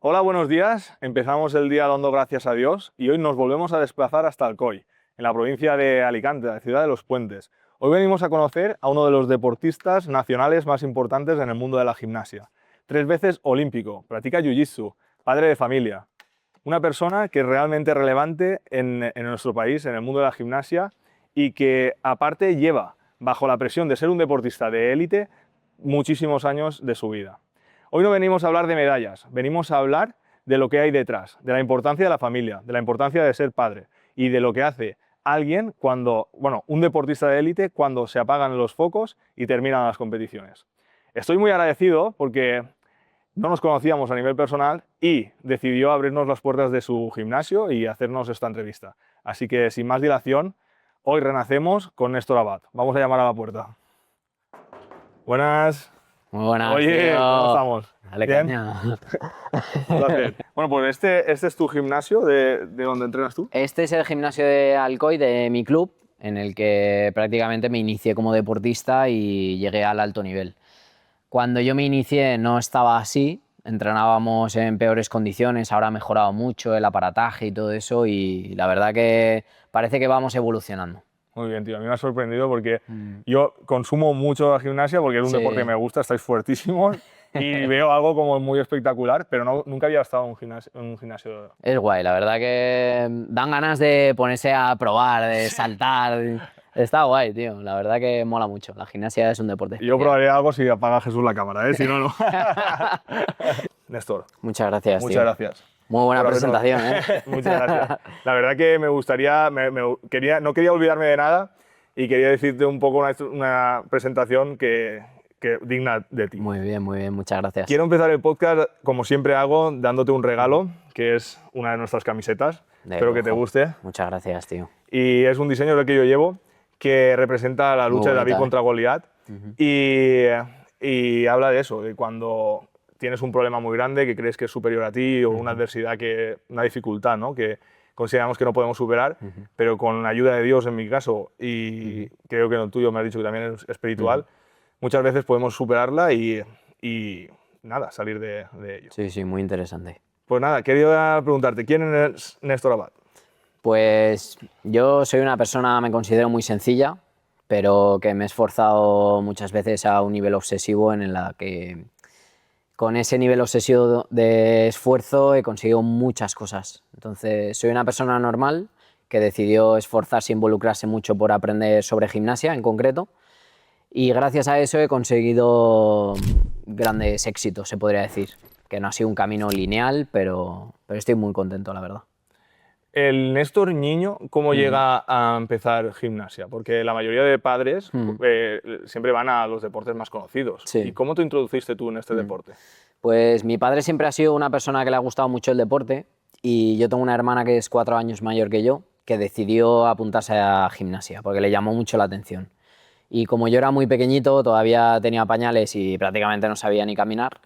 Hola, buenos días. Empezamos el día dando gracias a Dios y hoy nos volvemos a desplazar hasta Alcoy, en la provincia de Alicante, la ciudad de los Puentes. Hoy venimos a conocer a uno de los deportistas nacionales más importantes en el mundo de la gimnasia. 3 veces olímpico, practica jiu-jitsu, padre de familia. Una persona que es realmente relevante en nuestro país, en el mundo de la gimnasia, y que aparte lleva, bajo la presión de ser un deportista de élite, muchísimos años de su vida. Hoy no venimos a hablar de medallas, venimos a hablar de lo que hay detrás, de la importancia de la familia, de la importancia de ser padre y de lo que hace alguien cuando, un deportista de élite cuando se apagan los focos y terminan las competiciones. Estoy muy agradecido porque no nos conocíamos a nivel personal y decidió abrirnos las puertas de su gimnasio y hacernos esta entrevista. Así que sin más dilación, hoy renacemos con Néstor Abad. Vamos a llamar a la puerta. Buenas. Muy buenas, Oye, tío. ¿cómo estamos? Dale, ¿Bien? caña. Un placer. Bueno, pues este es tu gimnasio de donde entrenas tú. Este es el gimnasio de Alcoy de mi club, en el que prácticamente me inicié como deportista y llegué al alto nivel. Cuando yo me inicié no estaba así, entrenábamos en peores condiciones, ahora ha mejorado mucho el aparataje y todo eso y la verdad que parece que vamos evolucionando. Muy bien, tío. A mí me ha sorprendido porque yo consumo mucho la gimnasia porque es un Sí. deporte que me gusta, estáis fuertísimos y veo algo como muy espectacular, pero nunca había estado en un gimnasio. Es guay, la verdad que dan ganas de ponerse a probar, de saltar. Está guay, tío. La verdad que mola mucho. La gimnasia es un deporte Yo especial. probaré algo si apaga Jesús la cámara, ¿eh? Si no, no. Néstor, Muchas gracias, muchas tío. gracias. Muy buena por habernos- presentación, ¿eh? Muchas gracias. La verdad que me gustaría, no quería olvidarme de nada y quería decirte un poco una presentación que digna de ti. Muy bien, muchas gracias. Quiero empezar el podcast, como siempre hago, dándote un regalo, que es una de nuestras camisetas. De Espero que te lujo. guste. Muchas gracias, tío. Y es un diseño del que yo llevo, que representa la Muy lucha de David bonita, contra Goliat. Y habla de eso, de cuando tienes un problema muy grande que crees que es superior a ti o una adversidad, una dificultad, ¿no? Que consideramos que no podemos superar, pero con la ayuda de Dios en mi caso, y creo que en el tuyo me has dicho que también es espiritual, muchas veces podemos superarla y nada, salir de ello. Sí, sí, muy interesante. Pues nada, quería preguntarte, ¿quién es Néstor Abad? Pues yo soy una persona, me considero muy sencilla, pero que me he esforzado muchas veces a un nivel obsesivo en la que con ese nivel obsesivo de esfuerzo he conseguido muchas cosas. Entonces, soy una persona normal que decidió esforzarse e involucrarse mucho por aprender sobre gimnasia en concreto. Y gracias a eso he conseguido grandes éxitos, se podría decir. Que no ha sido un camino lineal, pero estoy muy contento, la verdad. El Néstor niño, ¿cómo llega a empezar gimnasia? Porque la mayoría de padres siempre van a los deportes más conocidos. Sí. ¿Y cómo te introduciste tú en este deporte? Pues mi padre siempre ha sido una persona que le ha gustado mucho el deporte y yo tengo una hermana que es 4 años mayor que yo, que decidió apuntarse a gimnasia porque le llamó mucho la atención. Y como yo era muy pequeñito, todavía tenía pañales y prácticamente no sabía ni caminar,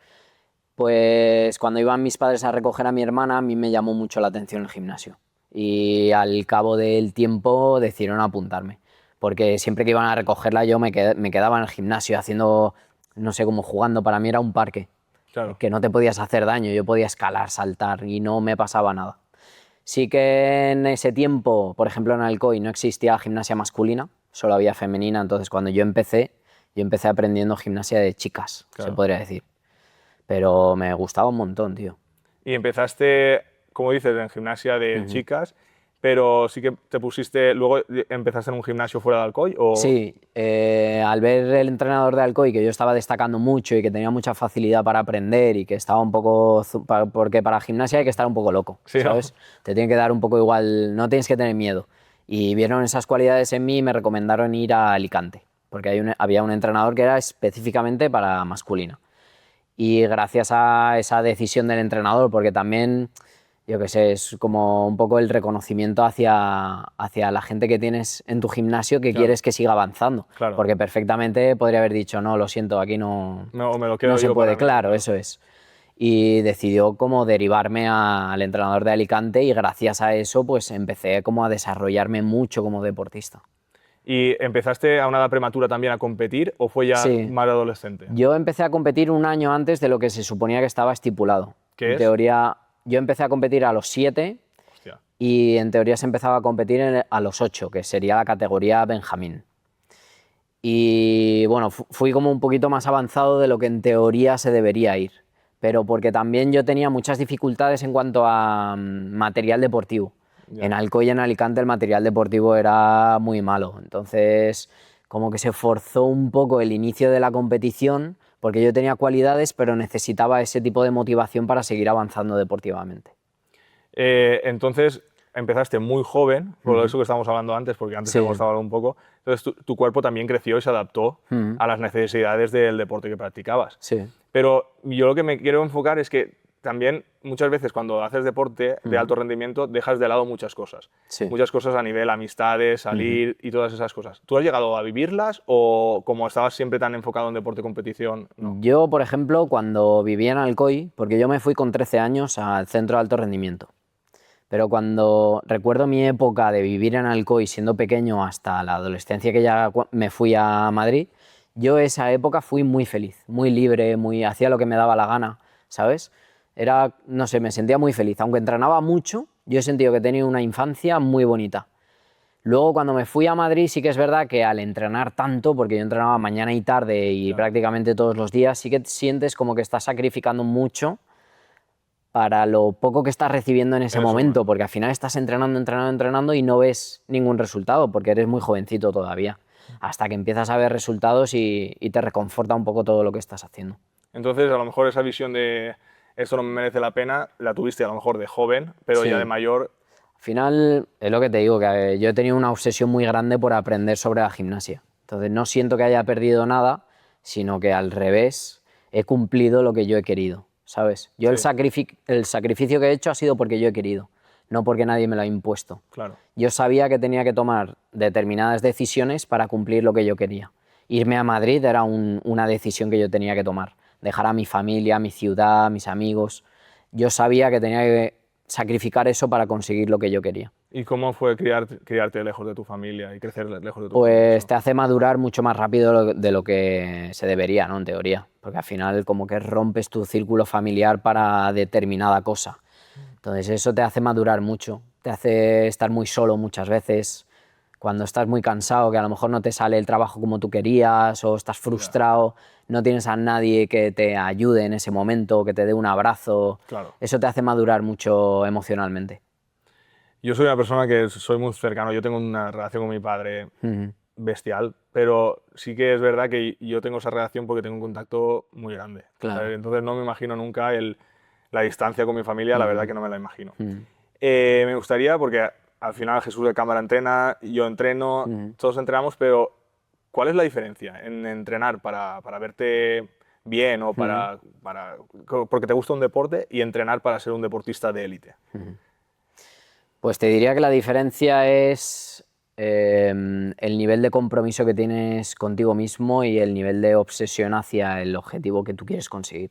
pues cuando iban mis padres a recoger a mi hermana, a mí me llamó mucho la atención el gimnasio. Y al cabo del tiempo decidieron apuntarme, porque siempre que iban a recogerla yo me quedaba en el gimnasio haciendo, no sé, como jugando, para mí era un parque, Claro. que no te podías hacer daño, yo podía escalar, saltar y no me pasaba nada. Sí que en ese tiempo, por ejemplo en Alcoy no existía gimnasia masculina, solo había femenina, entonces cuando yo empecé aprendiendo gimnasia de chicas, Claro. se podría decir. Pero me gustaba un montón, tío. Y empezaste, como dices, en gimnasia de chicas, pero sí que te pusiste, luego empezaste en un gimnasio fuera de Alcoy, ¿o? Sí, al ver el entrenador de Alcoy que yo estaba destacando mucho y que tenía mucha facilidad para aprender y que estaba un poco... porque para gimnasia hay que estar un poco loco, Sí, ¿no? ¿sabes? Te tiene que dar un poco igual, no tienes que tener miedo. Y vieron esas cualidades en mí y me recomendaron ir a Alicante, porque había un entrenador que era específicamente para masculina. Y gracias a esa decisión del entrenador, porque también, yo qué sé, es como un poco el reconocimiento hacia la gente que tienes en tu gimnasio que quieres que siga avanzando. Claro. Porque perfectamente podría haber dicho, no, lo siento, aquí no, No, me lo quedo no se yo puede, para mí, claro, eso es. Y decidió como derivarme al entrenador de Alicante y gracias a eso pues empecé como a desarrollarme mucho como deportista. ¿Y empezaste a una edad prematura también a competir o fue ya Sí. más adolescente? Yo empecé a competir un año antes de lo que se suponía que estaba estipulado. ¿Qué En es? teoría, yo empecé a competir a los 7 Hostia. y en teoría se empezaba a competir a los 8, que sería la categoría Benjamín. Y bueno, fui como un poquito más avanzado de lo que en teoría se debería ir, pero porque también yo tenía muchas dificultades en cuanto a material deportivo. Ya. En Alcoy y en Alicante el material deportivo era muy malo, entonces como que se forzó un poco el inicio de la competición porque yo tenía cualidades pero necesitaba ese tipo de motivación para seguir avanzando deportivamente. Entonces empezaste muy joven, por eso que estábamos hablando antes, porque antes Sí. hemos estado hablando un poco. Entonces tu cuerpo también creció y se adaptó a las necesidades del deporte que practicabas. Sí. Pero yo lo que me quiero enfocar es que también muchas veces cuando haces deporte de alto rendimiento dejas de lado muchas cosas. Sí. Muchas cosas a nivel amistades, salir y todas esas cosas. ¿Tú has llegado a vivirlas o como estabas siempre tan enfocado en deporte competición, no? Yo, por ejemplo, cuando vivía en Alcoy, porque yo me fui con 13 años al centro de alto rendimiento, pero cuando recuerdo mi época de vivir en Alcoy siendo pequeño hasta la adolescencia que ya me fui a Madrid, yo esa época fui muy feliz, muy libre, hacía lo que me daba la gana, ¿sabes? Era, no sé, me sentía muy feliz. Aunque entrenaba mucho, yo he sentido que he tenido una infancia muy bonita. Luego, cuando me fui a Madrid, sí que es verdad que al entrenar tanto, porque yo entrenaba mañana y tarde y prácticamente todos los días, sí que sientes como que estás sacrificando mucho para lo poco que estás recibiendo en ese momento, porque al final estás entrenando, entrenando, entrenando y no ves ningún resultado, porque eres muy jovencito todavía, hasta que empiezas a ver resultados y te reconforta un poco todo lo que estás haciendo. Entonces, a lo mejor esa visión de esto no me merece la pena, la tuviste a lo mejor de joven, pero Sí. ya de mayor. Al final, es lo que te digo, que yo he tenido una obsesión muy grande por aprender sobre la gimnasia. Entonces, no siento que haya perdido nada, sino que al revés, he cumplido lo que yo he querido, ¿sabes? Yo el sacrificio que he hecho ha sido porque yo he querido, no porque nadie me lo ha impuesto. Claro. Yo sabía que tenía que tomar determinadas decisiones para cumplir lo que yo quería. Irme a Madrid era una decisión que yo tenía que tomar. Dejar a mi familia, mi ciudad, mis amigos. Yo sabía que tenía que sacrificar eso para conseguir lo que yo quería. ¿Y cómo fue criarte lejos de tu familia y crecer lejos de tu familia? Pues te hace madurar mucho más rápido de lo que se debería, ¿no? En teoría. Porque al final como que rompes tu círculo familiar para determinada cosa. Entonces eso te hace madurar mucho, te hace estar muy solo muchas veces, cuando estás muy cansado, que a lo mejor no te sale el trabajo como tú querías o estás frustrado, no tienes a nadie que te ayude en ese momento, que te dé un abrazo, Claro. eso te hace madurar mucho emocionalmente. Yo soy una persona que soy muy cercano, yo tengo una relación con mi padre bestial, pero sí que es verdad que yo tengo esa relación porque tengo un contacto muy grande. Claro. ¿Sabes? Entonces no me imagino nunca la distancia con mi familia, la verdad que no me la imagino. Me gustaría, porque al final Jesús de cámara entrena, yo entreno, todos entrenamos, pero ¿cuál es la diferencia en entrenar para verte bien o porque te gusta un deporte y entrenar para ser un deportista de élite? Pues te diría que la diferencia es el nivel de compromiso que tienes contigo mismo y el nivel de obsesión hacia el objetivo que tú quieres conseguir.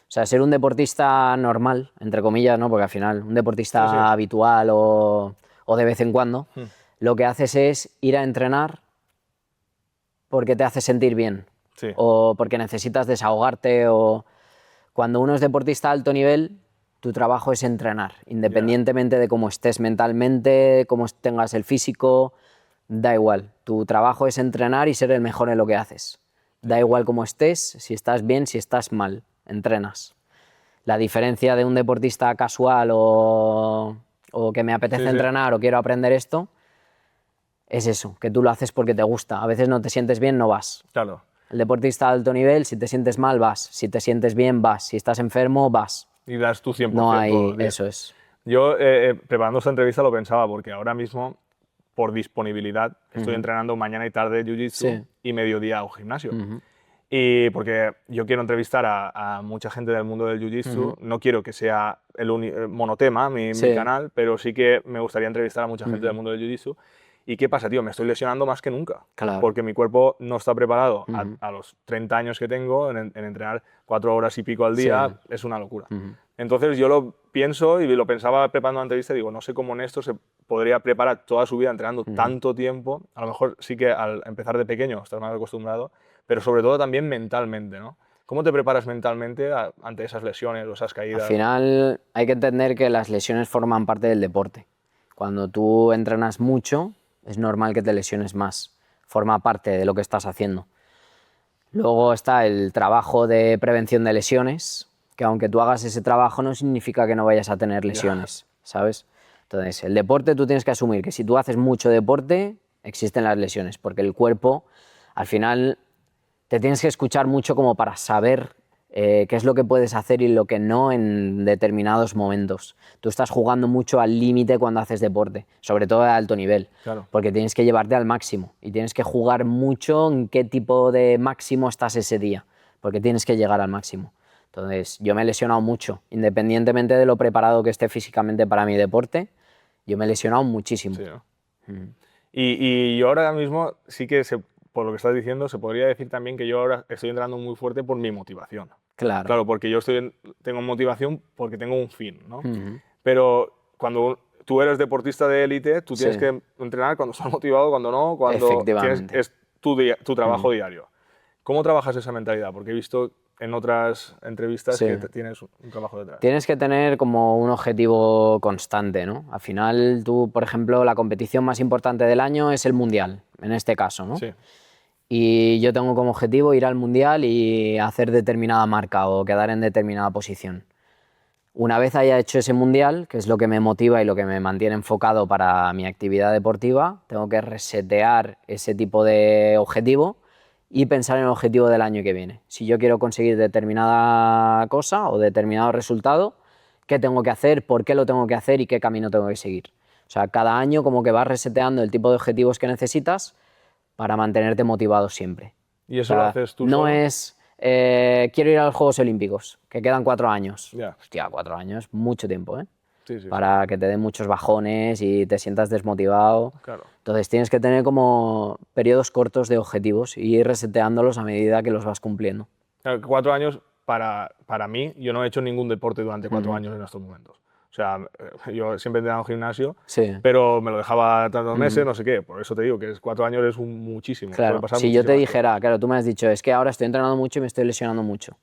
O sea, ser un deportista normal, entre comillas, ¿no? Porque al final un deportista habitual o de vez en cuando, lo que haces es ir a entrenar porque te hace sentir bien o porque necesitas desahogarte o... Cuando uno es deportista a alto nivel, tu trabajo es entrenar, independientemente de cómo estés mentalmente, cómo tengas el físico, da igual. Tu trabajo es entrenar y ser el mejor en lo que haces. Da igual cómo estés, si estás bien, si estás mal, entrenas. La diferencia de un deportista casual o que me apetece entrenar o quiero aprender esto, es eso, que tú lo haces porque te gusta. A veces no te sientes bien, no vas. Claro. El deportista de alto nivel, si te sientes mal, vas. Si te sientes bien, vas. Si estás enfermo, vas. Y das tu 100%. No hay, todos los días. eso es. Yo, preparando esta entrevista, lo pensaba, porque ahora mismo, por disponibilidad, estoy entrenando mañana y tarde jiu-jitsu y mediodía o gimnasio. Y porque yo quiero entrevistar a mucha gente del mundo del jiu-jitsu, no quiero que sea el monotema mi canal, pero sí que me gustaría entrevistar a mucha gente del mundo del jiu-jitsu. ¿Y qué pasa, tío? Me estoy lesionando más que nunca. Claro. Porque mi cuerpo no está preparado a los 30 años que tengo en entrenar 4 horas y pico al día. Es una locura. Entonces yo lo pienso y lo pensaba preparando la entrevista y digo, no sé cómo Néstor se podría preparar toda su vida entrenando tanto tiempo. A lo mejor sí que al empezar de pequeño estás más acostumbrado, pero sobre todo también mentalmente, ¿no? ¿Cómo te preparas mentalmente ante esas lesiones o esas Al caídas? final hay que entender que las lesiones forman parte del deporte. Cuando tú entrenas mucho, es normal que te lesiones más. Forma parte de lo que estás haciendo. Luego está el trabajo de prevención de lesiones, que aunque tú hagas ese trabajo no significa que no vayas a tener lesiones, ¿sabes? Entonces, el deporte tú tienes que asumir que si tú haces mucho deporte, existen las lesiones, porque el cuerpo, al final, te tienes que escuchar mucho como para saber qué es lo que puedes hacer y lo que no en determinados momentos. Tú estás jugando mucho al límite cuando haces deporte, sobre todo de alto nivel, Claro. porque tienes que llevarte al máximo y tienes que jugar mucho en qué tipo de máximo estás ese día, porque tienes que llegar al máximo. Entonces, yo me he lesionado mucho, independientemente de lo preparado que esté físicamente para mi deporte, yo me he lesionado muchísimo. Sí, ¿no? Y yo ahora mismo sí que, por lo que estás diciendo, se podría decir también que yo ahora estoy entrenando muy fuerte por mi motivación. Claro. Claro, porque yo tengo motivación porque tengo un fin, ¿no? Ujú. Pero cuando tú eres deportista de élite, tú tienes Sí. que entrenar cuando estás motivado, cuando no, cuando Efectivamente. es tu trabajo diario. ¿Cómo trabajas esa mentalidad? Porque he visto en otras entrevistas Sí. que tienes un trabajo detrás. Tienes que tener como un objetivo constante, ¿no? Al final, tú, por ejemplo, la competición más importante del año es el Mundial, en este caso, ¿no? Sí, Y yo tengo como objetivo ir al Mundial y hacer determinada marca o quedar en determinada posición. Una vez haya hecho ese Mundial, que es lo que me motiva y lo que me mantiene enfocado para mi actividad deportiva, tengo que resetear ese tipo de objetivo y pensar en el objetivo del año que viene. Si yo quiero conseguir determinada cosa o determinado resultado, ¿qué tengo que hacer? ¿Por qué lo tengo que hacer? ¿Y qué camino tengo que seguir? O sea, cada año como que vas reseteando el tipo de objetivos que necesitas para mantenerte motivado siempre. ¿y O eso lo sea, haces tú no solo? es quiero ir a los Juegos Olímpicos, que quedan 4 años. Ya. Hostia, 4 años, mucho tiempo, ¿eh? Sí, sí, Para que te den muchos bajones y te sientas desmotivado. claro. Entonces tienes que tener como periodos cortos de objetivos y ir reseteándolos a medida que los vas cumpliendo. Claro, 4 años, para mí, yo no he hecho ningún deporte durante 4 años en estos momentos. O sea, yo siempre he entrenado en gimnasio, Sí. pero me lo dejaba tantos meses, no sé qué. Por eso te digo que 4 años es muchísimo. Pueden Claro, pasar si yo te muchísimas cosas. dijera, claro, tú me has dicho, es que ahora estoy entrenando mucho y me estoy lesionando mucho.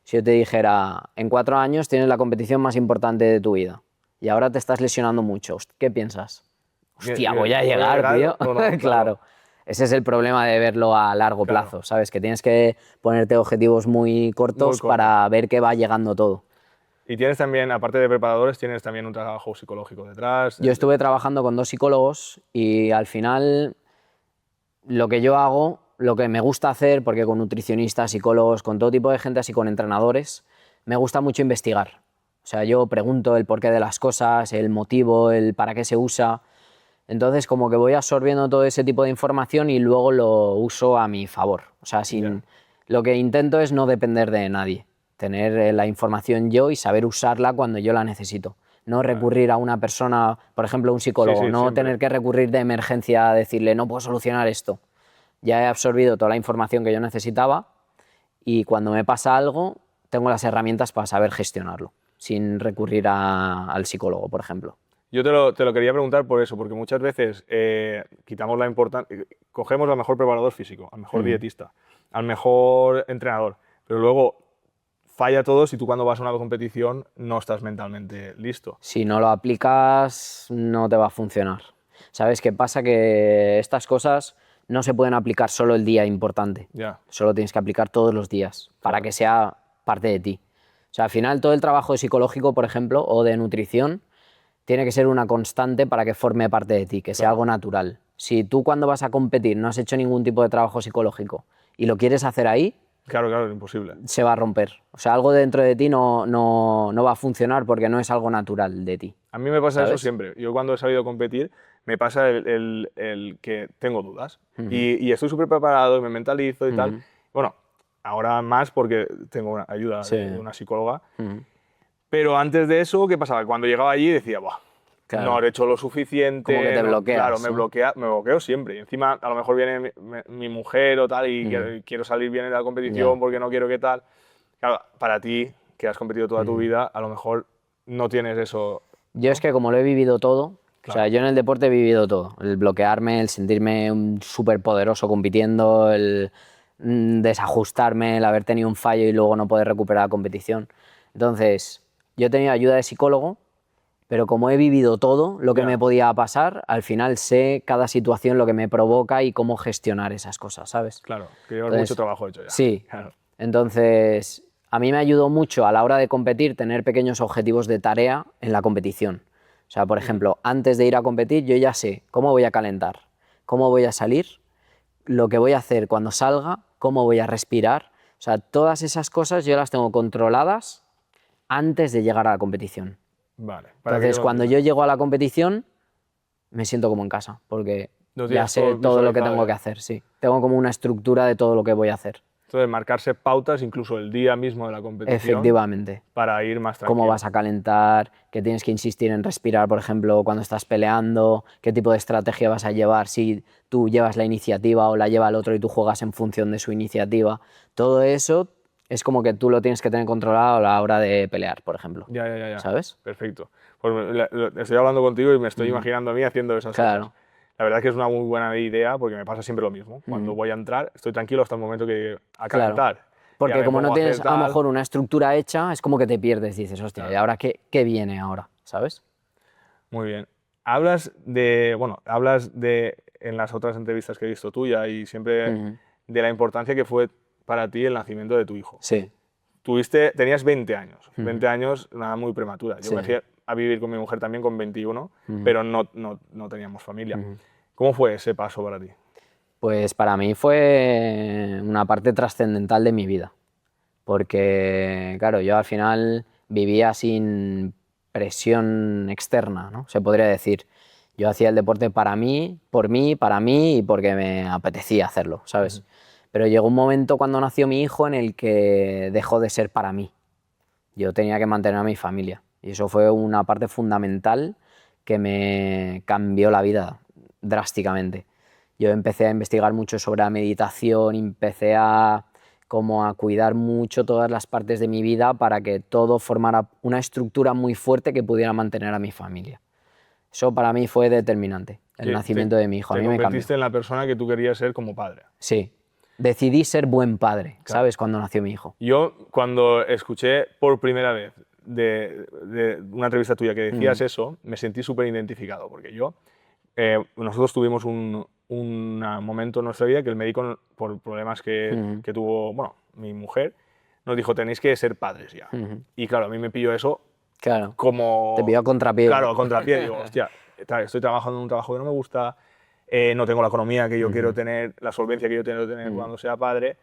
Si yo te dijera, en 4 años tienes la competición más importante de tu vida y ahora te estás lesionando mucho, ¿qué piensas? Hostia, voy a llegar, tío. o no? Claro, Claro, ese es el problema de verlo a largo claro. plazo, ¿sabes? Que tienes que ponerte objetivos muy cortos cortos. para ver que va llegando todo. Y tienes también, aparte de preparadores, tienes también un trabajo psicológico detrás. Yo estuve trabajando con 2 psicólogos y al final lo que yo hago, lo que me gusta hacer, porque con nutricionistas, psicólogos, con todo tipo de gente, así con entrenadores, me gusta mucho investigar. O sea, yo pregunto el porqué de las cosas, el motivo, el para qué se usa. Entonces, como que voy absorbiendo todo ese tipo de información y luego lo uso a mi favor. O sea, lo que intento es no depender de nadie, tener la información yo y saber usarla cuando yo la necesito. No recurrir a una persona, por ejemplo, un psicólogo, sí, no siempre. tener que recurrir de emergencia a decirle no puedo solucionar esto. Ya he absorbido toda la información que yo necesitaba y cuando me pasa algo tengo las herramientas para saber gestionarlo, sin recurrir al psicólogo, por ejemplo. Yo te lo quería preguntar por eso, porque muchas veces quitamos la importancia, cogemos al mejor preparador físico, al mejor dietista, al mejor entrenador, pero luego falla todo si tú cuando vas a una competición no estás mentalmente listo. Si no lo aplicas, no te va a funcionar. ¿Sabes qué pasa? Que estas cosas no se pueden aplicar solo el día importante. Ya. Solo tienes que aplicar todos los días para que sea parte de ti. O sea, al final todo el trabajo psicológico, por ejemplo, o de nutrición, tiene que ser una constante para que forme parte de ti, que sea algo natural. Si tú cuando vas a competir no has hecho ningún tipo de trabajo psicológico y lo quieres hacer ahí, Claro, imposible. se va a romper. O sea, algo dentro de ti no va a funcionar porque no es algo natural de ti. A mí me pasa eso ¿Sabes? siempre. Yo cuando he sabido competir, me pasa el que tengo dudas. Y estoy súper preparado y me mentalizo y tal. Bueno, ahora más porque tengo una ayuda de una psicóloga. Pero antes de eso, ¿qué pasaba? Cuando llegaba allí decía, "Buah, Claro. no he hecho lo suficiente". Como que te no- bloqueas, Claro, ¿no? me bloqueo siempre. Y encima, a lo mejor viene mi mujer o tal y quiero salir bien en la competición Ya. porque no quiero que tal. Claro, para ti, que has competido toda tu vida, a lo mejor no tienes eso. Yo es que como lo he vivido todo, o sea, yo en el deporte he vivido todo. El bloquearme, el sentirme súper poderoso compitiendo, desajustarme, el haber tenido un fallo y luego no poder recuperar la competición. Entonces, yo he tenido ayuda de psicólogo, pero como he vivido todo lo que Ya. me podía pasar, al final sé cada situación lo que me provoca y cómo gestionar esas cosas, ¿sabes? Claro, que llevas Entonces, mucho trabajo hecho ya. Sí. Claro. Entonces, a mí me ayudó mucho a la hora de competir tener pequeños objetivos de tarea en la competición. O sea, por ejemplo, antes de ir a competir yo ya sé cómo voy a calentar, cómo voy a salir, lo que voy a hacer cuando salga, cómo voy a respirar. O sea, todas esas cosas yo las tengo controladas antes de llegar a la competición. Vale. Para que yo Entonces, lo cuando entienda. yo llego a la competición, me siento como en casa, porque Lo ya tienes sé todo todo lo que visualizado tengo que ya. hacer, sí. Tengo como una estructura de todo lo que voy a hacer. Entonces, marcarse pautas incluso el día mismo de la competición Efectivamente. para ir más Cómo tranquilo. vas a calentar, que tienes que insistir en respirar, por ejemplo, cuando estás peleando, qué tipo de estrategia vas a llevar, si tú llevas la iniciativa o la lleva el otro y tú juegas en función de su iniciativa. Todo eso es como que tú lo tienes que tener controlado a la hora de pelear, por ejemplo. Ya. ¿Sabes? Perfecto. Pues estoy hablando contigo y me estoy imaginando a mí haciendo esas cosas. Claro, La verdad es que es una muy buena idea porque me pasa siempre lo mismo. Cuando voy a entrar, estoy tranquilo hasta el momento que a claro. calentar. Ya Porque me como no pongo a hacer tienes a lo tal. mejor una estructura hecha, es como que te pierdes, dices, hostia, ¿y Claro. ahora qué viene ahora? ¿Sabes? Muy bien. Bueno, en las otras entrevistas que he visto tuya y siempre Ujú. de la importancia que fue para ti el nacimiento de tu hijo. Sí. Tenías 20 años, Ujú. 20 años, nada muy prematura. Yo Sí. me fui a vivir con mi mujer también con 21, Ujú. pero no teníamos familia. Ujú. ¿Cómo fue ese paso para ti? Pues para mí fue una parte trascendental de mi vida, porque claro, yo al final vivía sin presión externa, ¿no? Se podría decir. Yo hacía el deporte para mí y porque me apetecía hacerlo, ¿sabes? Pero llegó un momento cuando nació mi hijo en el que dejó de ser para mí. Yo tenía que mantener a mi familia y eso fue una parte fundamental que me cambió la vida drásticamente. Yo empecé a investigar mucho sobre la meditación, empecé a como a cuidar mucho todas las partes de mi vida para que todo formara una estructura muy fuerte que pudiera mantener a mi familia. Eso para mí fue determinante, el Que nacimiento de mi hijo, a te mí me cambió. convertiste en la persona que tú querías ser como padre. Sí, decidí ser buen padre, Claro. ¿sabes? Cuando nació mi hijo. Yo, cuando escuché por primera vez de una entrevista tuya que decías eso, me sentí súper identificado, porque nosotros tuvimos un momento en nuestra vida que el médico, por problemas que tuvo, bueno, mi mujer, nos dijo, tenéis que ser padres ya. Y claro, a mí me pilló eso Claro, como... te pilló a contrapié. Claro, a contrapié. Digo, hostia, estoy trabajando en un trabajo que no me gusta, no tengo la economía que yo quiero tener, la solvencia que yo quiero tener cuando sea padre.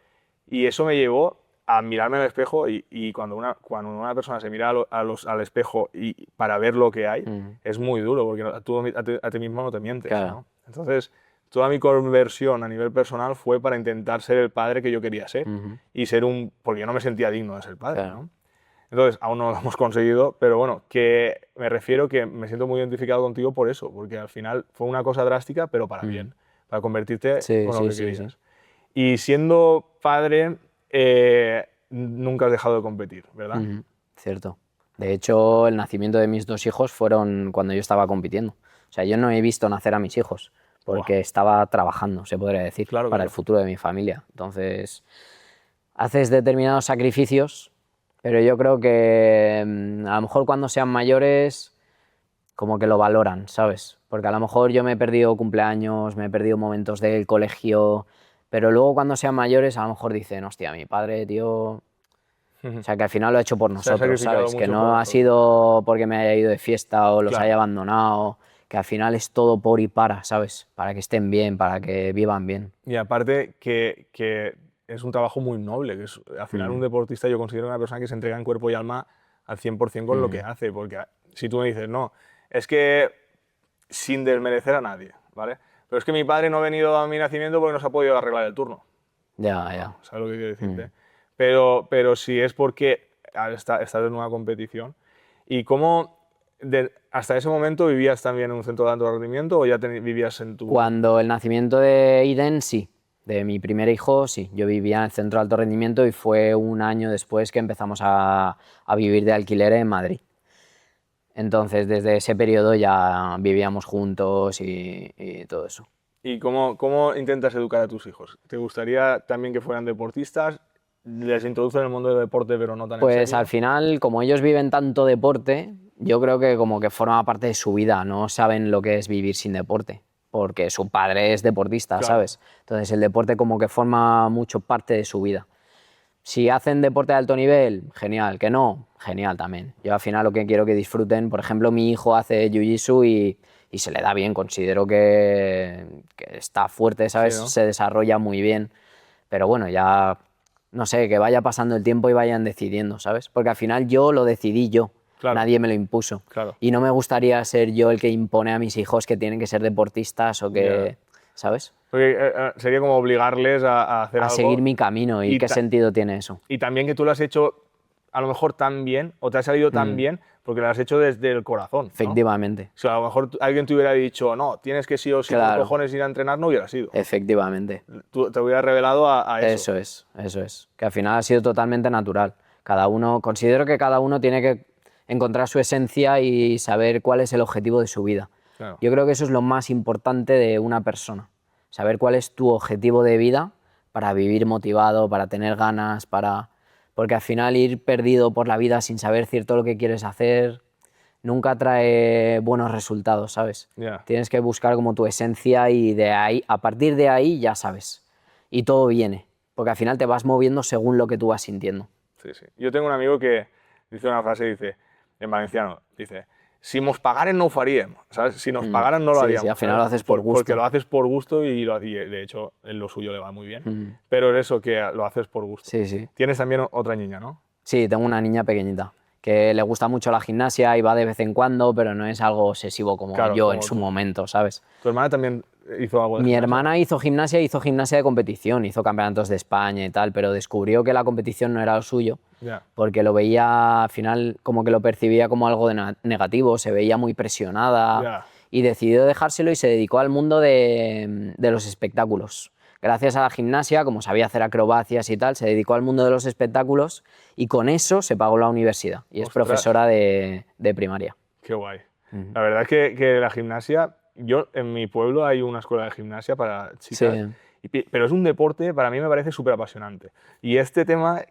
Y eso me llevó a mirarme al espejo y cuando una persona se mira al espejo y para ver lo que hay, es muy duro porque tú a ti mismo no te mientes, Claro. ¿no? Entonces, toda mi conversión a nivel personal fue para intentar ser el padre que yo quería ser y porque yo no me sentía digno de ser padre, Claro. ¿no? Entonces, aún no lo hemos conseguido, pero bueno, que me refiero que me siento muy identificado contigo por eso, porque al final fue una cosa drástica, pero para bien, para convertirte Sí, con lo sí, que sí, querías. sí. Y siendo padre, nunca has dejado de competir, ¿verdad? Cierto. De hecho, el nacimiento de mis dos hijos fueron cuando yo estaba compitiendo. O sea, yo no he visto nacer a mis hijos porque estaba trabajando, se podría decir, Claro, para el claro. futuro de mi familia. Entonces, haces determinados sacrificios, pero yo creo que a lo mejor cuando sean mayores, como que lo valoran, ¿sabes? Porque a lo mejor yo me he perdido cumpleaños, me he perdido momentos del colegio, pero luego cuando sean mayores a lo mejor dicen, hostia, mi padre, tío... O sea, que al final lo ha hecho por Se ha nosotros, sacrificado ¿sabes? Que mucho por no ha nosotros. sido porque me haya ido de fiesta o los Claro. haya abandonado, que al final es todo por y para, ¿sabes? Para que estén bien, para que vivan bien. Y aparte que es un trabajo muy noble, que al final un deportista yo considero una persona que se entrega en cuerpo y alma al 100% con lo que hace, porque si tú me dices, no, es que sin desmerecer a nadie, ¿vale? Pero es que mi padre no ha venido a mi nacimiento porque no se ha podido arreglar el turno. Ya, ya. ¿Sabes lo que quiero decirte? Pero si es porque estás en una competición. ¿Y cómo hasta ese momento vivías también en un centro de alto rendimiento o ya vivías en tu... Cuando el nacimiento de Iden, sí. De mi primer hijo, sí. Yo vivía en el centro de alto rendimiento y fue un año después que empezamos a vivir de alquiler en Madrid. Entonces, desde ese periodo ya vivíamos juntos y todo eso. ¿Y cómo intentas educar a tus hijos? ¿Te gustaría también que fueran deportistas? ¿Les introducen en el mundo del deporte pero no tan en Pues serio? al final, como ellos viven tanto deporte, yo creo que como que forma parte de su vida, no saben lo que es vivir sin deporte, porque su padre es deportista, Claro. ¿sabes? Entonces el deporte como que forma mucho parte de su vida. Si hacen deporte de alto nivel, genial, que no, genial también. Yo al final lo que quiero que disfruten, por ejemplo, mi hijo hace jiu-jitsu y se le da bien, considero que está fuerte, Sí, ¿sabes? ¿no? Se desarrolla muy bien, pero bueno, ya, no sé, que vaya pasando el tiempo y vayan decidiendo, ¿sabes? Porque al final yo lo decidí yo, Claro, nadie me lo impuso. claro. Y no me gustaría ser yo el que impone a mis hijos que tienen que ser deportistas o Ya. que, ¿sabes? Porque sería como obligarles a hacer A seguir algo mi camino y y, qué sentido tiene eso. y también que tú lo has hecho a lo mejor tan bien o te ha salido tan Mm, bien porque lo has hecho desde el corazón, ¿no? efectivamente. O sea, a lo mejor alguien te hubiera dicho, no, tienes que sí o sí por Claro, cojones ir a entrenar, no hubiera sido. efectivamente. Tú te hubieras revelado a eso. Eso es, eso es. Que al final ha sido totalmente natural. Cada uno, considero que cada uno tiene que encontrar su esencia y saber cuál es el objetivo de su vida. Claro. Yo creo que eso es lo más importante de una persona. Saber cuál es tu objetivo de vida para vivir motivado, para tener ganas, para... Porque al final ir perdido por la vida sin saber cierto lo que quieres hacer nunca trae buenos resultados, ¿sabes? Ya. Tienes que buscar como tu esencia y de ahí, a partir de ahí ya sabes. Y todo viene, porque al final te vas moviendo según lo que tú vas sintiendo. Sí, sí. Yo tengo un amigo que dice una frase, dice, en valenciano, dice, si nos pagaran no lo faríamos, ¿sabes? Si nos pagaran no lo Sí, sí, al haríamos, final ¿sabes? lo haces por Porque gusto. lo haces por gusto y de hecho en lo suyo le va muy bien. Mm, Pero es eso, que lo haces por gusto. sí, sí. Tienes también otra niña, ¿no? Sí, tengo una niña pequeñita que le gusta mucho la gimnasia y va de vez en cuando, pero no es algo obsesivo como Claro, yo en como su tú. momento, ¿sabes? ¿Tu hermana también hizo algo de Mi gimnasia? hermana hizo gimnasia de competición, hizo campeonatos de España y tal, pero descubrió que la competición no era lo suyo Ya, porque lo veía al final como que lo percibía como algo negativo, se veía muy presionada ya. y decidió dejárselo y se dedicó al mundo de los espectáculos. Gracias a la gimnasia, como sabía hacer acrobacias y tal, se dedicó al mundo de los espectáculos y con eso se pagó la universidad y es Ostras, profesora de primaria. qué guay. Ujú. La verdad es que la gimnasia, yo en mi pueblo hay una escuela de gimnasia para Sí, chicas, pero es un deporte, para mí me parece súper apasionante. Y este tema,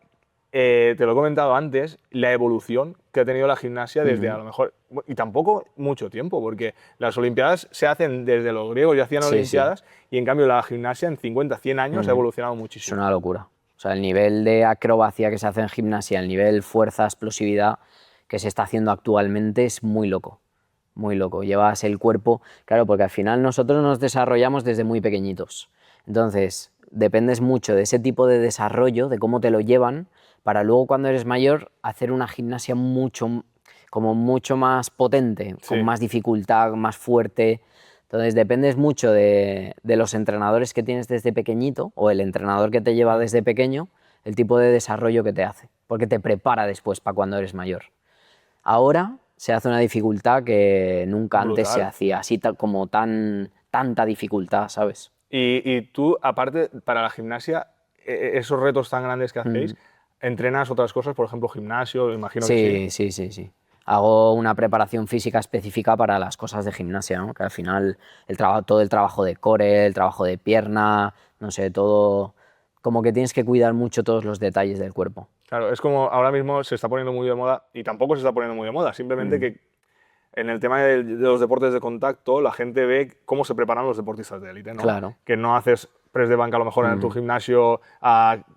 te lo he comentado antes, la evolución que ha tenido la gimnasia desde a ujú. lo mejor, y tampoco mucho tiempo, porque las Olimpiadas se hacen desde los griegos, ya hacían Sí, sí. Olimpiadas, y en cambio la gimnasia en 50, 100 años ha Ujú. evolucionado Es muchísimo. una locura. O sea, el nivel de acrobacia que se hace en gimnasia, el nivel fuerza, explosividad que se está haciendo actualmente es muy loco. Muy loco. Llevas el cuerpo, claro, porque al final nosotros nos desarrollamos desde muy pequeñitos. Entonces, dependes mucho de ese tipo de desarrollo, de cómo te lo llevan, para luego cuando eres mayor hacer una gimnasia mucho, como mucho más potente, con Sí, más dificultad, más fuerte. Entonces dependes mucho de los entrenadores que tienes desde pequeñito o el entrenador que te lleva mm, desde pequeño, el tipo de desarrollo que te hace, porque te prepara después para cuando eres mayor. Ahora se hace una dificultad que nunca antes se brutal. hacía, así como tanta dificultad, ¿sabes? Y tú, aparte, para la gimnasia, esos retos tan grandes que Mm. hacéis, ¿entrenas otras cosas? Por ejemplo, gimnasio, imagino que sí. Sí, sí, sí, sí. Hago una preparación física específica para las cosas de gimnasia, ¿no? Que al final todo el trabajo de core, el trabajo de pierna, no sé, todo, como que tienes que cuidar mucho todos los detalles del cuerpo. Claro, es como ahora mismo se está poniendo muy de moda, y tampoco se está poniendo muy de moda, simplemente Mm, que en el tema de los deportes de contacto, la gente ve cómo se preparan los deportistas de élite, ¿no? claro, Que no haces press de banca a lo mejor en tu mm, gimnasio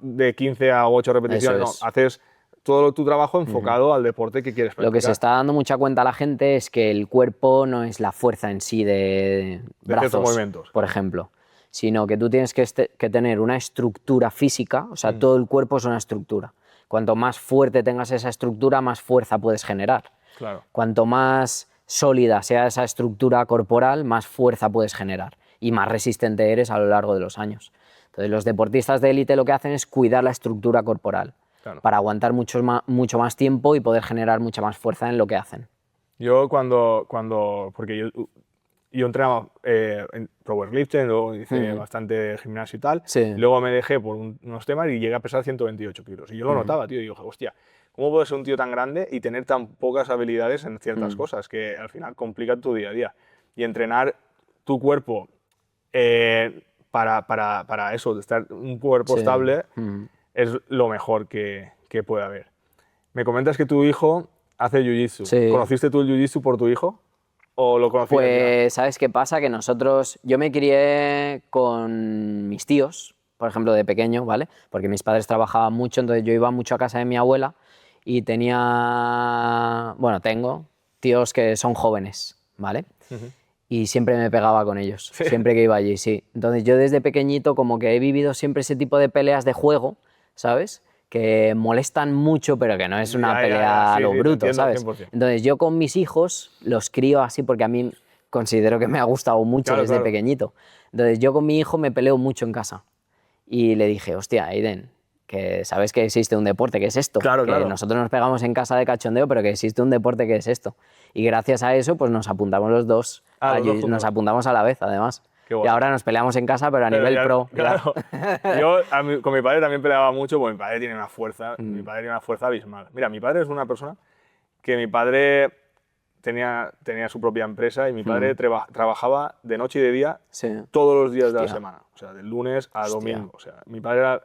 de 15 a 8 eso repeticiones, no, es. haces todo tu trabajo Ujú. enfocado al deporte que quieres Lo que se practicar, está dando mucha cuenta a la gente es que el cuerpo no es la fuerza en sí de de ciertos brazos, movimientos, por claro. ejemplo, sino que tú tienes que tener una estructura física, o sea, Mm, todo el cuerpo es una estructura. Cuanto más fuerte tengas esa estructura, más fuerza puedes generar. claro, Cuanto más sólida sea esa estructura corporal, más fuerza puedes generar y más resistente eres a lo largo de los años. Entonces, los deportistas de élite lo que hacen es cuidar la estructura corporal claro. para aguantar mucho más tiempo y poder generar mucha más fuerza en lo que hacen. Yo porque yo entrenaba en powerlifting, luego hice Ujú. bastante gimnasio y tal, y Sí. luego me dejé por unos temas y llegué a pesar 128 kilos. Y yo lo Ujú. notaba, tío, y digo, hostia, ¿cómo puedo ser un tío tan grande y tener tan pocas habilidades en ciertas Mm. cosas que al final complican tu día a día? Y entrenar tu cuerpo para eso, de estar un cuerpo Sí. estable, es lo mejor que puede haber. Me comentas que tu hijo hace jiu-jitsu. Sí. ¿Conociste tú el jiu-jitsu por tu hijo? ¿O lo conocías ya? Pues, ¿sabes qué pasa? Que yo me crié con mis tíos, por ejemplo, de pequeño, ¿vale? Porque mis padres trabajaban mucho, entonces yo iba mucho a casa de mi abuela y tengo tíos que son jóvenes, ¿vale? Y siempre me pegaba con ellos, siempre que iba allí, sí. Entonces yo desde pequeñito como que he vivido siempre ese tipo de peleas de juego, ¿sabes? Que molestan mucho, pero que no es una Ya, pelea a sí, lo sí, te bruto, entiendo ¿sabes? 100%. Entonces yo con mis hijos los crío así porque a mí considero que me ha gustado mucho Claro, desde claro. pequeñito. Entonces yo con mi hijo me peleo mucho en casa. Y le dije, hostia, Aiden, que sabes que existe un deporte que es esto, Claro, que claro. nosotros nos pegamos en casa de cachondeo, pero que existe un deporte que es esto. Y gracias a eso, pues nos apuntamos los dos, Los dos juntos. nos apuntamos a la vez, además. Qué Y guay. ahora nos peleamos en casa, pero a Pero nivel ya- pro. ya. Claro. Yo con mi padre también peleaba mucho, porque mi padre tiene una fuerza, Mm. mi padre tiene una fuerza abismal. Mira, mi padre es una persona que mi padre tenía su propia empresa y mi padre trabajaba de noche y de día Sí. todos los días de la Hostia. semana, o sea, de lunes a Hostia. domingo. O sea, mi padre era...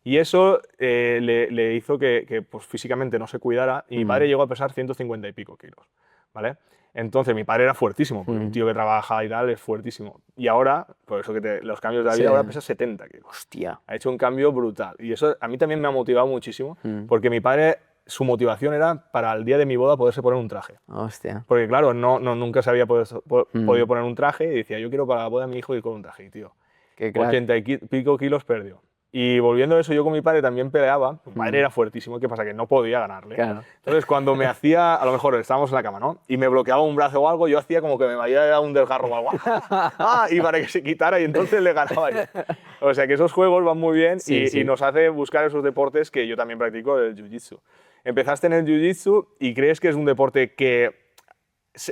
Y eso le hizo que, pues, físicamente no se cuidara y mi padre llegó a pesar 150 y pico kilos, ¿vale? Entonces mi padre era fuertísimo, porque un tío que trabaja y tal es fuertísimo. Y ahora, por eso que los cambios de la vida, Sí. ahora pesa 70 kilos. Hostia. Ha hecho un cambio brutal. Y eso a mí también me ha motivado muchísimo, porque mi padre, su motivación era para el día de mi boda poderse poner un traje. Hostia. Porque claro, nunca se había podido poner un traje y decía, yo quiero para la boda de mi hijo ir con un traje. Y tío, Qué crack. 80 y pico kilos perdió. Y volviendo a eso, yo con mi padre también peleaba. Mi padre era fuertísimo, ¿qué pasa? Que no podía ganarle. Claro. Entonces, cuando me hacía, a lo mejor estábamos en la cama, ¿no? Y me bloqueaba un brazo o algo, yo hacía como que me vaya un desgarro o algo. Y para que se quitara y entonces le ganaba yo. O sea que esos juegos van muy bien Sí, sí. y nos hace buscar esos deportes que yo también practico, el jiu-jitsu. Empezaste en el jiu-jitsu y crees que es un deporte que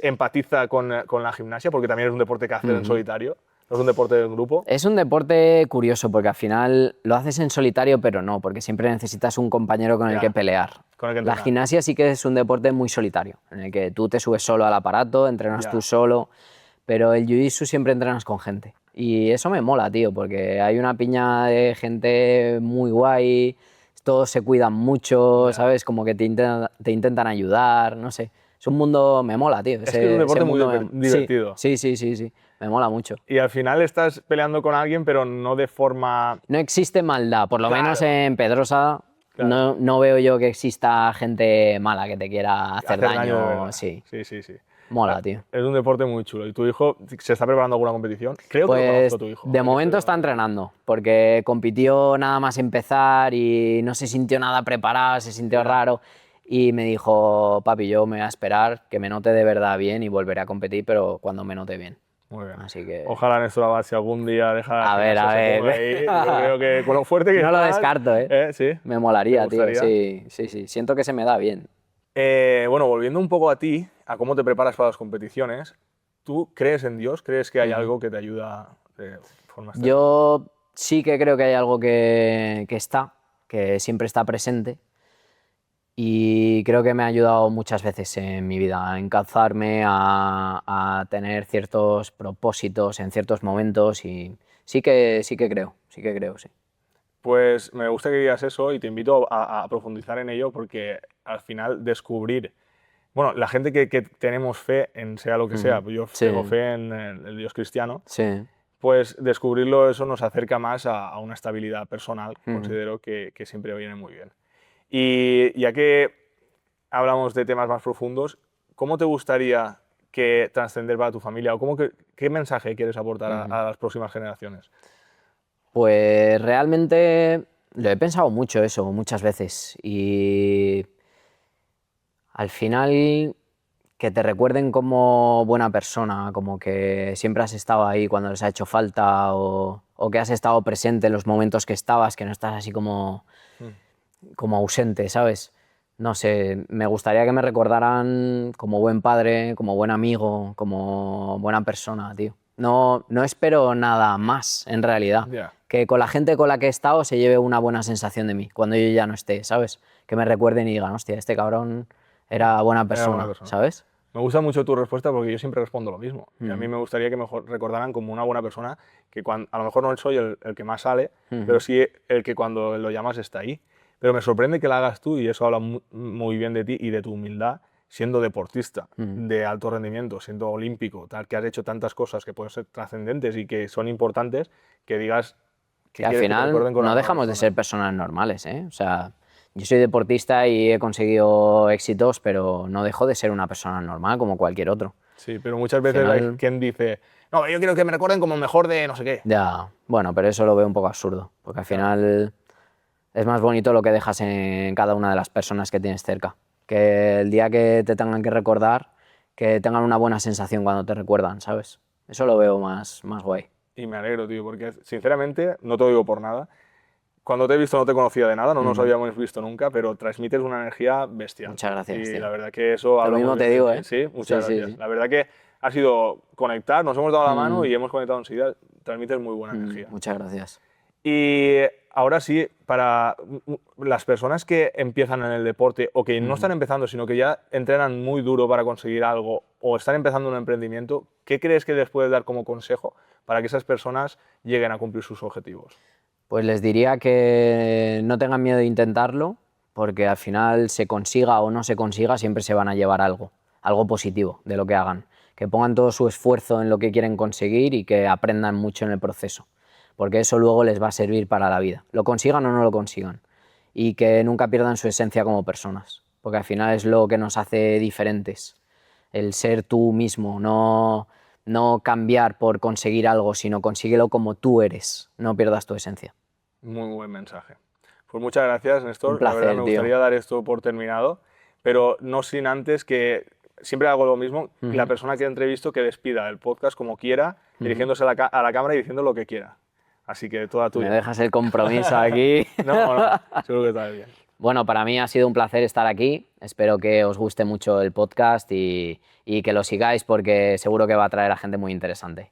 empatiza con la gimnasia, porque también es un deporte que hacer en solitario, no es un deporte en grupo. Es un deporte curioso porque al final lo haces en solitario, pero no, porque siempre necesitas un compañero con el Ya, que pelear. con el que La entrenar. gimnasia sí que es un deporte muy solitario, en el que tú te subes solo al aparato, entrenas Ya. tú solo, pero el jiu-jitsu siempre entrenas con gente. Y eso me mola, tío, porque hay una piña de gente muy guay, todos se cuidan mucho, Ya. ¿sabes? Como que te intentan ayudar, no sé. Es un mundo, me mola, tío. que es un deporte muy Sí, divertido. sí, me mola mucho. Y al final estás peleando con alguien, pero no de forma... No existe maldad, por lo Claro. menos en Pedrosa Claro. no veo yo que exista gente mala que te quiera hacer daño. de verdad. Sí, Sí, sí, sí. mola, tío. Es un deporte muy chulo. ¿Y tu hijo se está preparando alguna competición? Creo que lo Pues conozco a tu hijo. de momento está entrenando, porque compitió nada más empezar y no se sintió nada preparado, se sintió raro. Y me dijo, papi, yo me voy a esperar que me note de verdad bien y volveré a competir, pero cuando me note bien. Muy bien. Así que... Ojalá Néstor Abad, si algún día deja A ver, gimnasia, a se ver. ponga ahí. Yo creo que con lo fuerte que No lo estás, descarto, ¿eh? Sí. Me molaría, ¿Te tío. gustaría? Sí. Siento que se me da bien. Bueno, volviendo un poco a ti, a cómo te preparas para las competiciones, ¿tú crees en Dios? ¿Crees que hay algo que te ayuda de forma externa? Yo sí que creo que hay algo que siempre está presente y creo que me ha ayudado muchas veces en mi vida a encalzarme, a tener ciertos propósitos en ciertos momentos y sí que creo, sí. Pues me gusta que digas eso y te invito a profundizar en ello porque al final descubrir... Bueno, la gente que tenemos fe en sea lo que sea, pues yo Sí. tengo fe en el Dios cristiano, Sí, pues descubrirlo eso nos acerca más a una estabilidad personal, considero que siempre viene muy bien. Y ya que hablamos de temas más profundos, ¿cómo te gustaría que trascender para tu familia o qué mensaje quieres aportar a las próximas generaciones? pues realmente lo he pensado mucho eso, muchas veces y al final que te recuerden como buena persona, como que siempre has estado ahí cuando les ha hecho falta o que has estado presente en los momentos que estabas, que no estás así como ausente, ¿sabes? No sé, me gustaría que me recordaran como buen padre, como buen amigo, como buena persona, tío. No espero nada más, en realidad. Ya. Que con la gente con la que he estado se lleve una buena sensación de mí, cuando yo ya no esté, ¿sabes? Que me recuerden y digan, hostia, este cabrón era buena persona, persona. ¿sabes? Me gusta mucho tu respuesta porque yo siempre respondo lo mismo. Y a mí Ujú. me gustaría que me recordaran como una buena persona, que a lo mejor no soy el que más sale, Ujú. pero sí el que cuando lo llamas está ahí. Pero me sorprende que lo hagas tú y eso habla muy bien de ti y de tu humildad, siendo deportista Ujú. de alto rendimiento, siendo olímpico, tal, que has hecho tantas cosas que pueden ser trascendentes y que son importantes, que digas que Que al quieres que te final recuerden con una no buena dejamos de persona. ser personas normales, ¿eh? O sea, yo soy deportista y he conseguido éxitos, pero no dejo de ser una persona normal como cualquier otro. Sí, pero muchas Al veces hay final, quien dice, no, yo quiero que me recuerden como el mejor de no sé qué. ya, bueno, pero eso lo veo un poco absurdo, porque al Claro. final es más bonito lo que dejas en cada una de las personas que tienes cerca. Que el día que te tengan que recordar, que tengan una buena sensación cuando te recuerdan, ¿sabes? Eso lo veo más guay. Y me alegro, tío, porque sinceramente, no te lo digo por nada, cuando te he visto no te conocía de nada, no nos Ujú. habíamos visto nunca, pero transmites una energía bestial. Muchas gracias, Y tío. la verdad que eso Lo habla muy mismo te bien de digo, ti. ¿eh? Sí, Sí, muchas sí, gracias. sí. La verdad que ha sido conectar, nos hemos dado la mano Mm, y hemos conectado enseguida, transmites muy buena energía. muchas gracias. Y ahora sí, para las personas que empiezan en el deporte o que no Ujú. están empezando, sino que ya entrenan muy duro para conseguir algo o están empezando un emprendimiento, ¿qué crees que les puedes dar como consejo para que esas personas lleguen a cumplir sus objetivos? Pues les diría que no tengan miedo de intentarlo, porque al final se consiga o no se consiga, siempre se van a llevar algo positivo de lo que hagan. Que pongan todo su esfuerzo en lo que quieren conseguir y que aprendan mucho en el proceso, porque eso luego les va a servir para la vida, lo consigan o no lo consigan. Y que nunca pierdan su esencia como personas, porque al final es lo que nos hace diferentes, el ser tú mismo, no cambiar por conseguir algo, sino consíguelo como tú eres, no pierdas tu esencia. Muy buen mensaje. Pues muchas gracias, Un Néstor. La verdad me placer, tío. gustaría dar esto por terminado, pero no sin antes que siempre hago lo mismo, la Ujú, persona que entrevisto que despida el podcast como quiera, ujú. dirigiéndose a a la cámara y diciendo lo que quiera. Así que toda Me tuya. dejas el compromiso aquí. No, o no, seguro que está bien. Bueno, para mí ha sido un placer estar aquí. Espero que os guste mucho el podcast y que lo sigáis porque seguro que va a traer a gente muy interesante.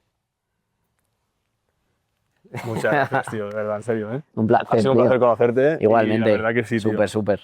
Muchas gracias, tío, de verdad, en serio, ¿eh? Un Ha placer, sido un tío. placer conocerte y la Igualmente. verdad que sí, tío. Súper, súper.